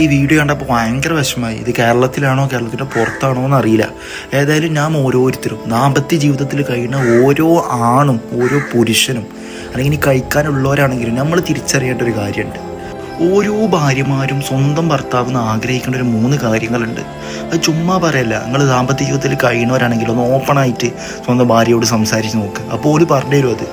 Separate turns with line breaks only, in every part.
ഈ വീഡിയോ കണ്ടപ്പോൾ ഭയങ്കര വിഷമമായി. ഇത് കേരളത്തിലാണോ കേരളത്തിൻ്റെ പുറത്താണോ എന്നറിയില്ല. ഏതായാലും നാം ഓരോരുത്തരും ദാമ്പത്യ ജീവിതത്തിൽ കഴിയുന്ന ഓരോ ആണും ഓരോ പുരുഷനും അല്ലെങ്കിൽ ഇനി കഴിക്കാനുള്ളവരാണെങ്കിലും നമ്മൾ തിരിച്ചറിയേണ്ട ഒരു കാര്യമുണ്ട്. ഓരോ ഭാര്യമാരും സ്വന്തം ഭർത്താവെന്ന് ആഗ്രഹിക്കേണ്ട ഒരു 3 കാര്യങ്ങളുണ്ട്. അത് ചുമ്മാ പറയല്ല. നിങ്ങൾ ദാമ്പത്യ ജീവിതത്തിൽ കഴിയുന്നവരാണെങ്കിൽ ഒന്ന് ഓപ്പണായിട്ട് സ്വന്തം ഭാര്യയോട് സംസാരിച്ച് നോക്ക്. അപ്പോൾ ഓല് പറഞ്ഞു തരും. അത്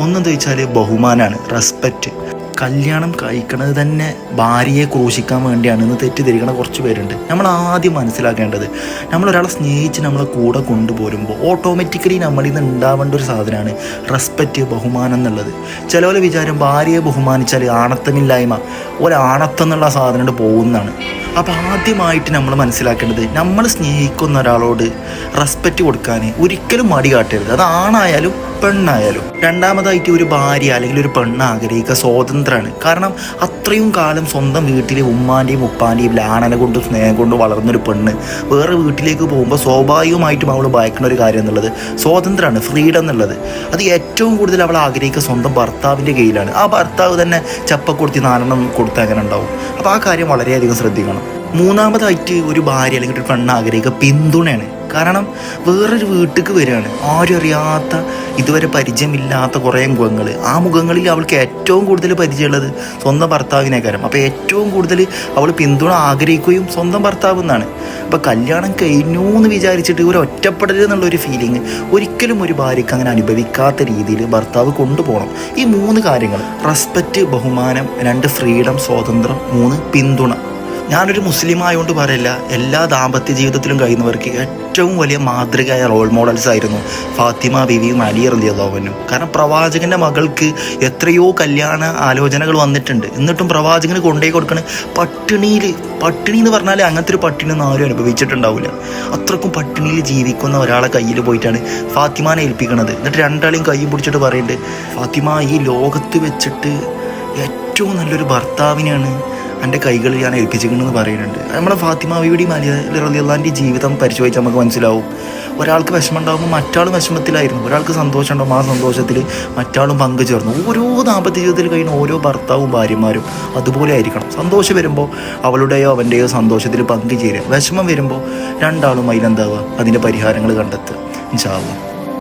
ഒന്നെന്താ വെച്ചാൽ ബഹുമാനമാണ്, റെസ്പെക്റ്റ്. കല്യാണം കഴിക്കണത് തന്നെ ഭാര്യയെ ക്രൂശിക്കാൻ വേണ്ടിയാണെന്ന് തെറ്റിദ്ധരിക്കണ കുറച്ച് പേരുണ്ട്. നമ്മൾ ആദ്യം മനസ്സിലാക്കേണ്ടത്, നമ്മളൊരാളെ സ്നേഹിച്ച് നമ്മളെ കൂടെ കൊണ്ടുപോരുമ്പോൾ ഓട്ടോമാറ്റിക്കലി നമ്മളിൽ നിന്ന് ഉണ്ടാവേണ്ട ഒരു സാധനമാണ് റെസ്പെക്റ്റ്, ബഹുമാനം എന്നുള്ളത്. ചിലവരെ വിചാരം ഭാര്യയെ ബഹുമാനിച്ചാൽ ആണത്തമില്ലായ്മ, ഒരാണത്തം എന്നുള്ള സാധനം പോകുന്നതാണ്. അപ്പോൾ ആദ്യമായിട്ട് നമ്മൾ മനസ്സിലാക്കേണ്ടത്, നമ്മൾ സ്നേഹിക്കുന്ന ഒരാളോട് റെസ്പെക്റ്റ് കൊടുക്കാൻ ഒരിക്കലും മടി കാട്ടരുത്. അത് ആണായാലും പെണ്ണായാലും. രണ്ടാമതായിട്ട് ഒരു ഭാര്യ അല്ലെങ്കിൽ ഒരു പെണ്ണ് ആഗ്രഹിക്കുക സ്വാതന്ത്ര്യമാണ്. കാരണം അത്രയും കാലം സ്വന്തം വീട്ടിലെ ഉമ്മാൻ്റെയും ഉപ്പാൻ്റെയും ലാളന കൊണ്ട് സ്നേഹം കൊണ്ട് വളർന്നൊരു പെണ്ണ് വേറെ വീട്ടിലേക്ക് പോകുമ്പോൾ സ്വാഭാവികമായിട്ടും അവൾ ഭയക്കുന്ന ഒരു കാര്യം എന്നുള്ളത് സ്വാതന്ത്ര്യമാണ്, ഫ്രീഡം എന്നുള്ളത്. അത് ഏറ്റവും കൂടുതൽ അവൾ ആഗ്രഹിക്കുക സ്വന്തം ഭർത്താവിൻ്റെ കയ്യിലാണ്. ആ ഭർത്താവ് തന്നെ ചപ്പക്കൊടുത്തി 4 കൊടുത്ത് അങ്ങനെ ഉണ്ടാവും. അപ്പോൾ ആ കാര്യം വളരെയധികം ശ്രദ്ധിക്കണം. മൂന്നാമതായിട്ട് ഒരു ഭാര്യ അല്ലെങ്കിൽ ഒരു പെണ്ണ് ആഗ്രഹിക്കുക പിന്തുണയാണ്. കാരണം വേറൊരു വീട്ടിലേക്ക് വരികയാണ്, ആരും അറിയാത്ത, ഇതുവരെ പരിചയമില്ലാത്ത കുറേ മുഖങ്ങൾ. ആ മുഖങ്ങളിൽ അവൾക്ക് ഏറ്റവും കൂടുതൽ പരിചയമുള്ളത് സ്വന്തം ഭർത്താവിനേക്കാരം. അപ്പോൾ ഏറ്റവും കൂടുതൽ അവൾ പിന്തുണ ആഗ്രഹിക്കുകയും സ്വന്തം ഭർത്താവ് എന്നാണ്. അപ്പോൾ കല്യാണം കഴിഞ്ഞു എന്ന് വിചാരിച്ചിട്ട് ഒരു ഒറ്റപ്പെടൽ എന്നുള്ളൊരു ഫീലിംഗ് ഒരിക്കലും ഒരു ഭാര്യയ്ക്ക് അങ്ങനെ അനുഭവിക്കാത്ത രീതിയിൽ ഭർത്താവ് കൊണ്ടുപോകണം. ഈ 3 കാര്യങ്ങൾ, റെസ്പെക്റ്റ്, ബഹുമാനം, 2 ഫ്രീഡം, സ്വാതന്ത്ര്യം, 3 പിന്തുണ. ഞാനൊരു മുസ്ലിം ആയതുകൊണ്ട് പറയില്ല, എല്ലാ ദാമ്പത്യ ജീവിതത്തിലും കഴിയുന്നവർക്ക് ഏറ്റവും വലിയ മാതൃകയായ റോൾ മോഡൽസ് ആയിരുന്നു ഫാത്തിമ ബീവിയും അലി റളിയല്ലാഹു അൻഹു. കാരണം പ്രവാചകൻ്റെ മകൾക്ക് എത്രയോ കല്യാണ ആലോചനകൾ വന്നിട്ടുണ്ട്. എന്നിട്ടും പ്രവാചകന് കൊണ്ടുപോയി കൊടുക്കണ പട്ടിണി എന്ന് പറഞ്ഞാൽ അങ്ങനത്തെ ഒരു പട്ടിണി ഒന്നും ആരും അനുഭവിച്ചിട്ടുണ്ടാവില്ല. അത്രക്കും പട്ടിണിയിൽ ജീവിക്കുന്ന ഒരാളെ കയ്യിൽ പോയിട്ടാണ് ഫാത്തിമാനെ ഏൽപ്പിക്കണത്. എന്നിട്ട് 2 കൈ പിടിച്ചിട്ട് പറയുന്നുണ്ട്, ഫാത്തിമ, ഈ ലോകത്ത് വെച്ചിട്ട് ഏറ്റവും നല്ലൊരു ഭർത്താവിനെയാണ് എൻ്റെ കൈകളിൽ ഞാൻ ഏൽപ്പിച്ചിരിക്കണമെന്ന് പറയുന്നുണ്ട്. നമ്മളെ ഫാത്തിമ ബീവിയുടെയും അലി റളിയല്ലാഹുവിൻ്റെയും ജീവിതം പരിശോധിച്ച് നമുക്ക് മനസ്സിലാവും. ഒരാൾക്ക് വിഷമം ഉണ്ടാകുമ്പോൾ മറ്റാളും വിഷമത്തിലായിരുന്നു, ഒരാൾക്ക് സന്തോഷം ഉണ്ടാകുമ്പോൾ ആ സന്തോഷത്തിൽ മറ്റാളും പങ്കുചേർന്നു. ഓരോ ദാമ്പത്യ ജീവിതത്തിൽ കഴിയുന്ന ഓരോ ഭർത്താവും ഭാര്യമാരും അതുപോലെ ആയിരിക്കണം. സന്തോഷം വരുമ്പോൾ അവളുടെയോ അവൻ്റെയോ സന്തോഷത്തിൽ പങ്കുചേരുക, വിഷമം വരുമ്പോൾ 2 ആളും അതിലെന്താവുക, അതിൻ്റെ പരിഹാരങ്ങൾ കണ്ടെത്തുക. ഇൻഷാ അല്ലാഹ്.